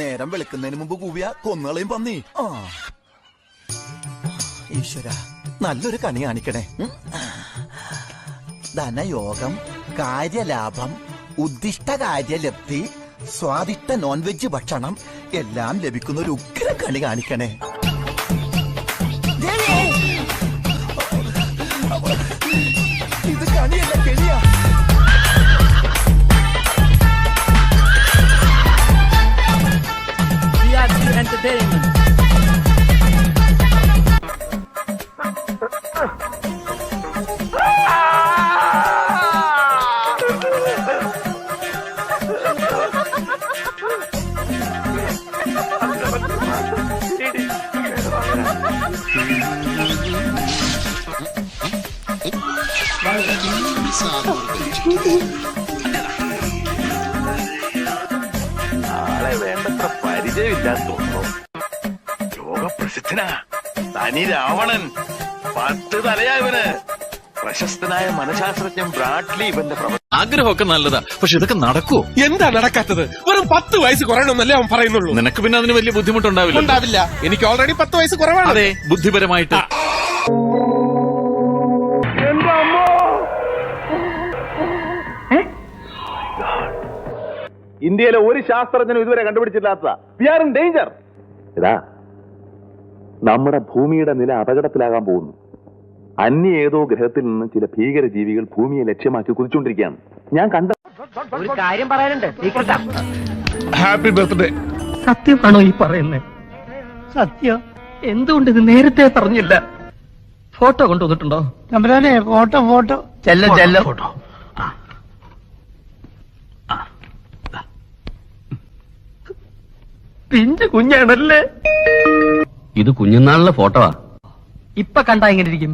നേരം വെളുക്കുന്നതിന് മുമ്പ് കൂവിയ കൊന്നുകളയും പന്നി. ഈശ്വര, നല്ലൊരു കണി കാണിക്കണേ. ധനയോഗം, കാര്യലാഭം, ഉദ്ദിഷ്ട കാര്യലബ്ധി, സ്വാദിഷ്ട നോൺ വെജ് ഭക്ഷണം എല്ലാം ലഭിക്കുന്ന ഒരു ഉഗ്ര കണി കാണിക്കണേ. ഇത് കണിയല്ല, കെണിയാ. Entertainment. ആളെ വേണ്ടത്ര പരിചയമില്ലാന്ന് തോന്നുന്നു. ലോകപ്രസിദ്ധനാ തനി രാവണൻ. 10 തലയായവന്. പ്രശസ്തനായ മനഃശാസ്ത്രജ്ഞൻ ബ്രാഡ്ലി ഇവന്റെ ആഗ്രഹമൊക്കെ നല്ലതാ, പക്ഷെ ഇതൊക്കെ നടക്കുവോ? എന്താ നടക്കാത്തത്? വെറും 10 വയസ്സ് കുറയണമെന്നല്ലേ അവൻ പറയുന്നുള്ളൂ. നിനക്ക് പിന്നെ അതിന് വലിയ ബുദ്ധിമുട്ടുണ്ടാവില്ല. ഉണ്ടാവില്ല, എനിക്ക് ഓൾറെഡി 10 വയസ്സ് കുറവാണ്. അതെ, ബുദ്ധിപരമായിട്ട്. ഇന്ത്യയിലെ ഒരു ശാസ്ത്രജ്ഞനും ഇതുവരെ കണ്ടുപിടിച്ചില്ലാത്തതാ. We are in danger. എടാ, നമ്മുടെ ഭൂമിയുടെ നില അപകടത്തിലാകാൻ പോകുന്നു. അന്യ ഏതോ ഗ്രഹത്തിൽ നിന്ന് ചില ഭീകര ജീവികൾ ഭൂമിയെ ലക്ഷ്യമാക്കി കുതിച്ചുകൊണ്ടിരിക്കുകയാണ്. ഞാൻ കണ്ട ഒരു കാര്യം പറയാനുണ്ട്. Happy birthday. സത്യമാണോ ഈ പറയുന്നത്? സത്യം. എന്തുകൊണ്ട് ഇത് നേരത്തെ പറഞ്ഞില്ല? ഫോട്ടോ കൊണ്ടുവന്നിട്ടുണ്ടോ? തമ്പുരാനെ, ഫോട്ടോ ചെല്ല ഫോട്ടോ. പിഞ്ചു കുഞ്ഞാണല്ലേ. ഇത് കുഞ്ഞുനാളിലെ ഫോട്ടോവാ. ഇപ്പൊ കണ്ടാ എങ്ങനെ ഇരിക്കും?